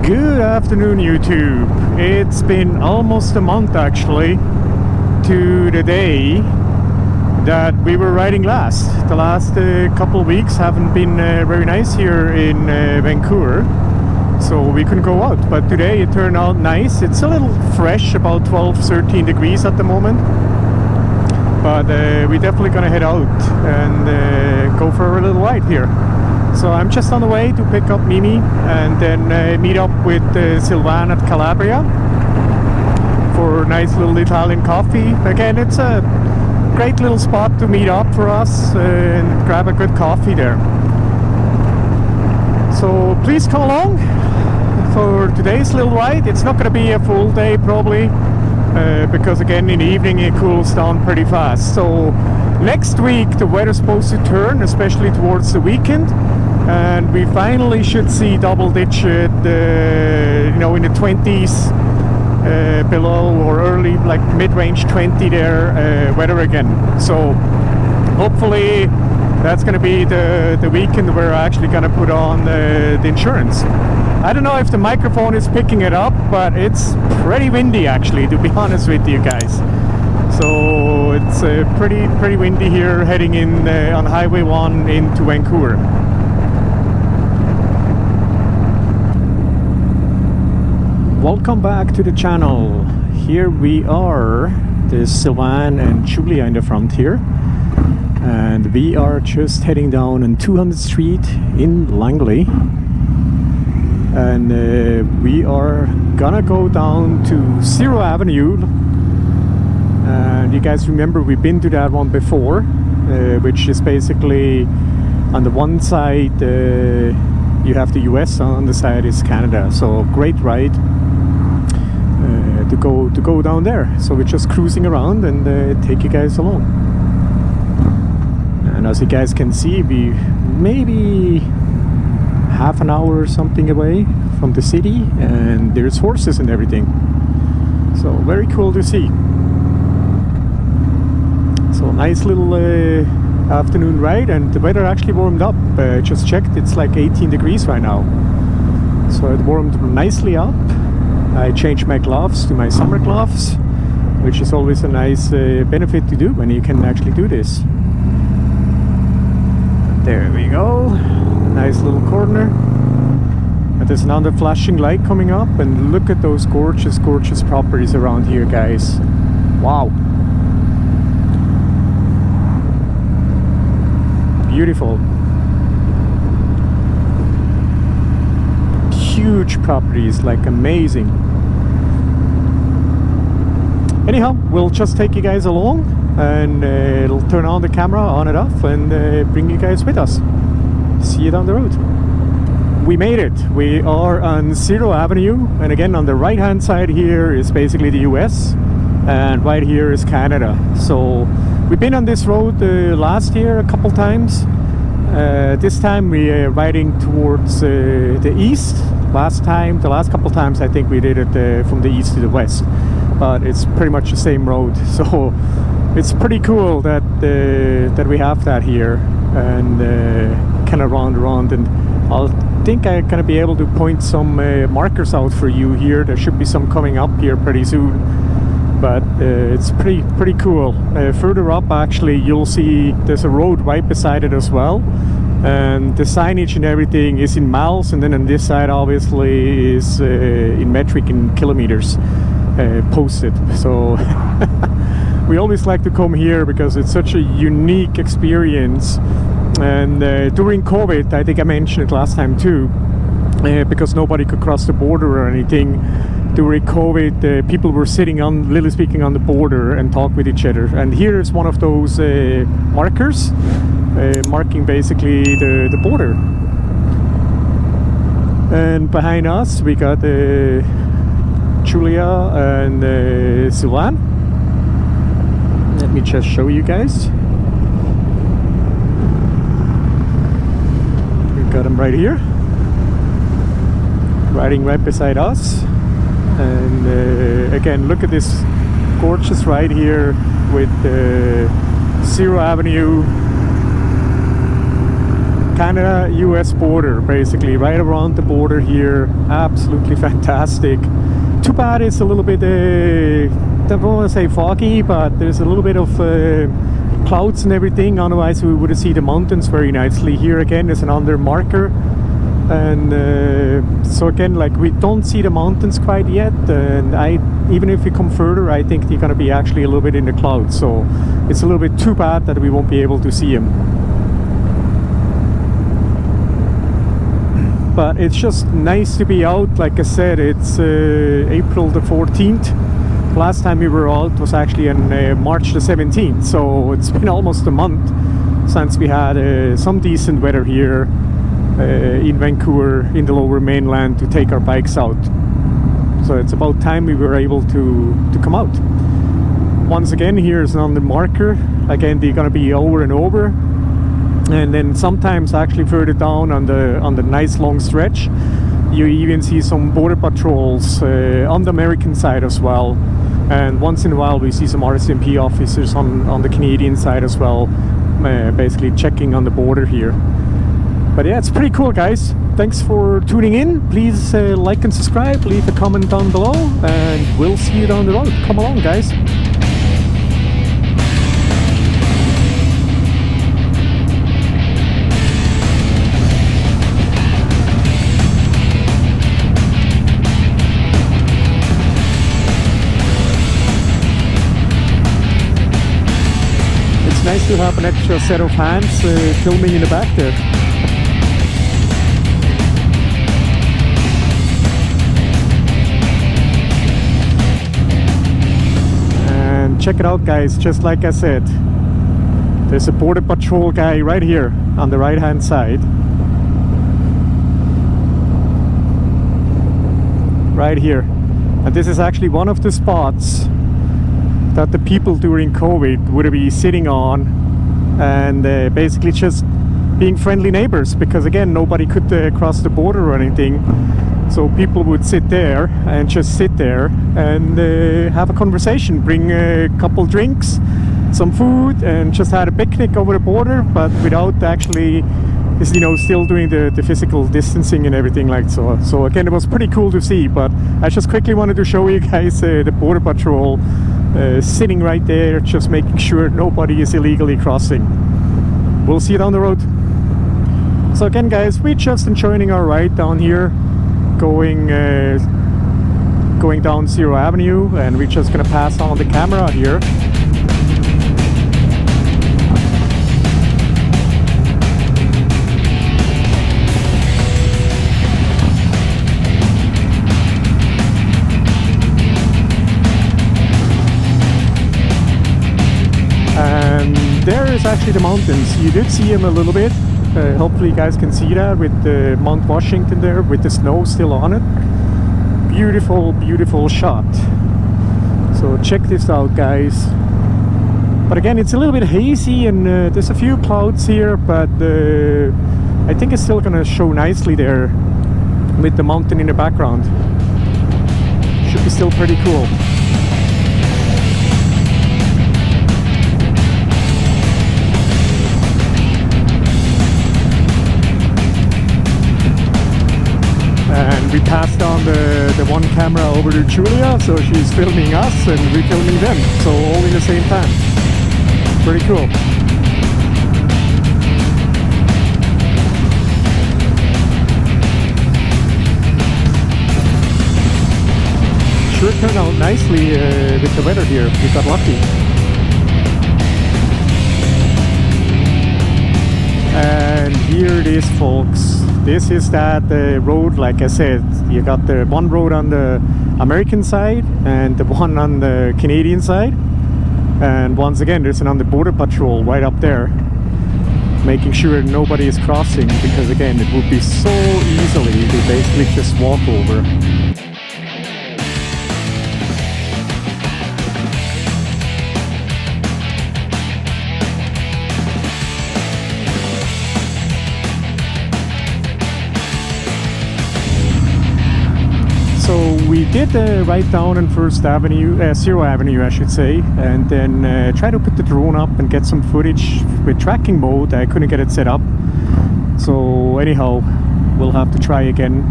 Good afternoon, YouTube. It's been almost a month actually to the day that we were riding last. The last couple of weeks haven't been very nice here in Vancouver, so we couldn't go out. But today it turned out nice. It's a little fresh, about 12-13 degrees at the moment. But we're definitely gonna head out and go for a little ride here. So I'm just on the way to pick up Mimi and then meet up with Sylvain at Calabria for a nice little Italian coffee. Again, it's a great little spot to meet up for us and grab a good coffee there. So please come along for today's little ride. It's not going to be a full day probably because again in the evening it cools down pretty fast. So next week the weather's supposed to turn, especially towards the weekend, and we finally should see double-digit, in the 20s, below or early, like mid-range 20 there, weather again. So hopefully that's going to be the weekend where we're actually going to put on the insurance. I don't know if the microphone is picking it up, but it's pretty windy actually, to be honest with you guys. So it's pretty windy here heading in on Highway 1 into Vancouver. Welcome back to the channel. Here we are, there's Sylvain and Julia in the front here, and we are just heading down on 200th Street in Langley, and we are gonna go down to Zero Avenue. And you guys remember we've been to that one before, which is basically on the one side you have the US, on the side is Canada. So great ride to go down there. So we're just cruising around and take you guys along. And as you guys can see, we maybe half an hour or something away from the city, and there's horses and everything. So very cool to see. So nice little afternoon ride, and the weather actually warmed up. Just checked, it's like 18 degrees right now. So it warmed nicely up. I changed my gloves to my summer gloves, which is always a nice benefit to do when you can actually do this. There we go. Nice little corner. And there's another flashing light coming up, and look at those gorgeous properties around here, guys. Wow. Beautiful. Huge properties, like amazing. Anyhow, we'll just take you guys along, and it'll turn on the camera on and off, and bring you guys with us. See you down the road. We made it. We are on Zero Avenue, and again on the right hand side here is basically the US, and right here is Canada. So we've been on this road last year a couple times. This time we are riding towards the east. The last couple times I think we did it from the east to the west, but it's pretty much the same road. So it's pretty cool that that we have that here, and kind of round around. And I think I'm gonna be able to point some markers out for you here. There should be some coming up here pretty soon. But it's pretty cool. Further up actually you'll see there's a road right beside it as well, and the signage and everything is in miles, and then on this side obviously is in metric, in kilometers posted. So we always like to come here because it's such a unique experience. And during COVID, I think I mentioned it last time too, because nobody could cross the border or anything. During COVID, people were sitting on, literally speaking, on the border and talk with each other. And here is one of those markers, marking basically the border. And behind us, we got Julia and Sylvain. Let me just show you guys. We've got them right here, riding right beside us. And again, look at this gorgeous ride here with Zero Avenue Canada-US border, basically, right around the border here. Absolutely fantastic. Too bad it's a little bit, don't want to say foggy, but there's a little bit of clouds and everything. Otherwise, we would see the mountains very nicely. Here again is another marker. And so again, like, we don't see the mountains quite yet, and even if we come further, I think they're gonna be actually a little bit in the clouds, so it's a little bit too bad that we won't be able to see them. But it's just nice to be out. Like I said, it's April the 14th. Last time we were out was actually on March the 17th, so it's been almost a month since we had some decent weather here in Vancouver, in the lower mainland, to take our bikes out. So it's about time we were able to come out. Once again, here's on the marker. Again, they're gonna be over and over, and then sometimes actually further down on the nice long stretch, you even see some border patrols on the American side as well. And once in a while we see some RCMP officers on the Canadian side as well, basically checking on the border here. But yeah, it's pretty cool, guys. Thanks for tuning in. Please like and subscribe, leave a comment down below, and we'll see you down the road. Come along, guys. It's nice to have an extra set of hands filming in the back there. Check it out, guys. Just like I said, there's a border patrol guy right here on the right hand side, right here. And this is actually one of the spots that the people during COVID would be sitting on, and basically just being friendly neighbors, because again, nobody could cross the border or anything. So people would sit there and just sit there and have a conversation, bring a couple drinks, some food, and just had a picnic over the border, but without actually, you know, still doing the physical distancing and everything like so. So again, it was pretty cool to see, but I just quickly wanted to show you guys the border patrol sitting right there, just making sure nobody is illegally crossing. We'll see you down the road. So again, guys, we're just enjoying our ride down here, going down Zero Avenue, and we're just gonna pass on the camera here. And there is actually the mountains. You did see them a little bit. Hopefully you guys can see that with the Mount Washington there, with the snow still on it. Beautiful, beautiful shot. So check this out, guys. But again, it's a little bit hazy, and there's a few clouds here, but I think it's still gonna show nicely there with the mountain in the background. Should be still pretty cool. And we passed on the one camera over to Julia, so she's filming us and we're filming them, so all in the same time. Pretty cool. Sure turned out nicely with the weather here. We got lucky. And here it is, folks. This is that road, like I said. You got the one road on the American side and the one on the Canadian side. And once again, there's another border patrol right up there, making sure nobody is crossing, because again, it would be so easily to basically just walk over. So we did right down on First Avenue, Zero Avenue I should say, and then try to put the drone up and get some footage with tracking mode. I couldn't get it set up, So anyhow, we'll have to try again.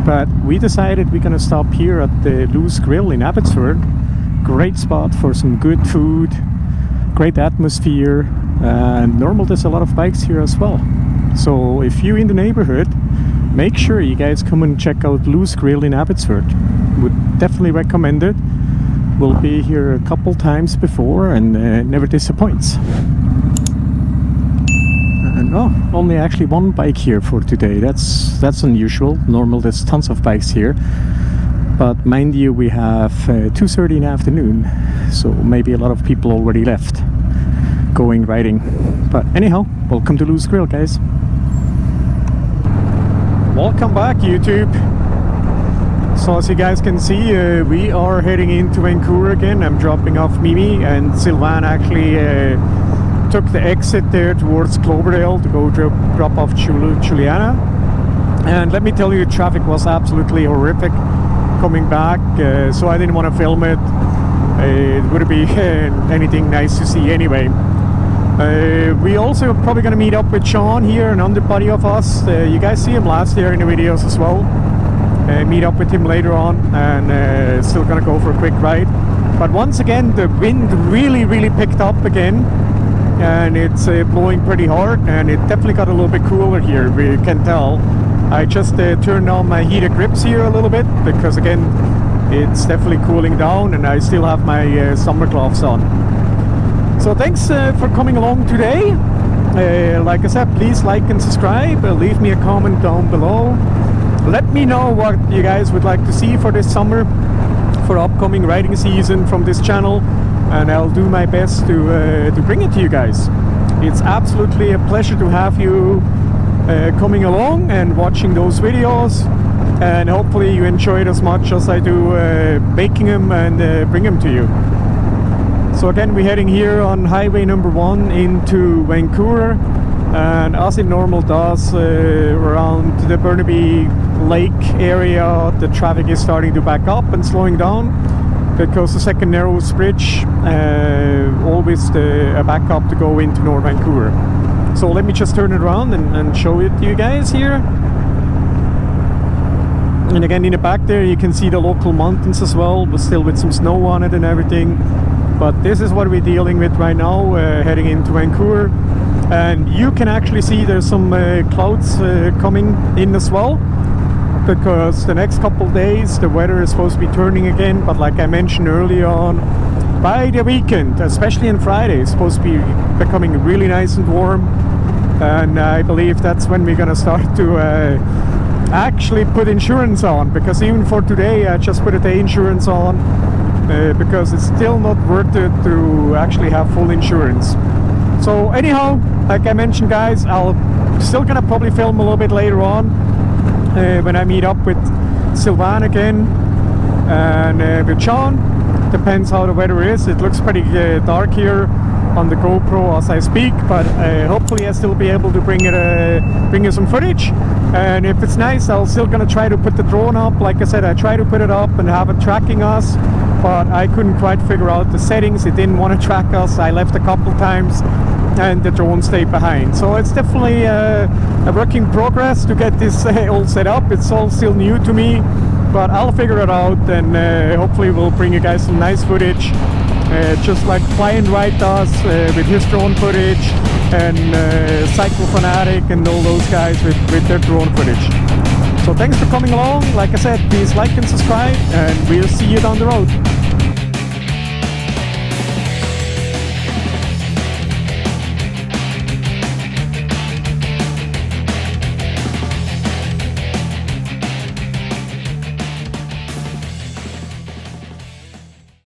But we decided we're gonna stop here at the Loose Grill in Abbotsford. Great spot for some good food, great atmosphere, and normal there's a lot of bikes here as well. So if you're in the neighborhood, make sure you guys come and check out Loose Grill in Abbotsford. Would definitely recommend it. We'll be here a couple times before and never disappoints. And only actually one bike here for today. That's unusual. Normal there's tons of bikes here. But mind you, we have 2:30 in the afternoon, so maybe a lot of people already left going riding. But anyhow, welcome to Loose Grill, guys. Welcome back, YouTube. So as you guys can see, we are heading into Vancouver again. I'm dropping off Mimi, and Sylvain actually took the exit there towards Cloverdale to go drop off Juliana. And let me tell you, traffic was absolutely horrific coming back, so I didn't want to film it. It wouldn't be anything nice to see anyway. We also probably going to meet up with Sean here, an underbody of us. You guys see him last year in the videos as well. Meet up with him later on, and still going to go for a quick ride. But once again, the wind really picked up again, and it's blowing pretty hard, and it definitely got a little bit cooler here, we can tell. I just turned on my heated grips here a little bit, because again, it's definitely cooling down, and I still have my summer gloves on. So thanks for coming along today. Like I said, please like and subscribe. Leave me a comment down below. Let me know what you guys would like to see for this summer, for upcoming riding season from this channel, and I'll do my best to bring it to you guys. It's absolutely a pleasure to have you coming along and watching those videos, and hopefully you enjoy it as much as I do making them and bring them to you. So again, we're heading here on highway number 1 into Vancouver, and as it normal does, around the Burnaby Lake area, the traffic is starting to back up and slowing down, because the second narrows bridge always a backup to go into North Vancouver. So let me just turn it around and show it to you guys here. And again, in the back there you can see the local mountains as well, but still with some snow on it and everything. But this is what we're dealing with right now, heading into Vancouver. And you can actually see there's some clouds coming in as well, because the next couple days the weather is supposed to be turning again. But like I mentioned earlier on, by the weekend, especially on Friday, it's supposed to be becoming really nice and warm. And I believe that's when we're gonna start to actually put insurance on, because even for today I just put a day insurance on, because it's still not worth it to actually have full insurance. So anyhow, like I mentioned, guys, I'll still gonna probably film a little bit later on when I meet up with Sylvain again and with Sean. Depends how the weather is. It looks pretty dark here on the GoPro as I speak, but hopefully I'll still be able to bring you some footage. And if it's nice, I'll still gonna try to put the drone up. Like I said, I try to put it up and have it tracking us, but I couldn't quite figure out the settings. It didn't want to track us. I left a couple times and the drone stayed behind. So it's definitely a work in progress to get this all set up. It's all still new to me, but I'll figure it out, and hopefully we'll bring you guys some nice footage, just like Flying Right does with his drone footage, and Cycle Fanatic and all those guys with their drone footage. So thanks for coming along. Like I said, please like and subscribe, and we'll see you down the road.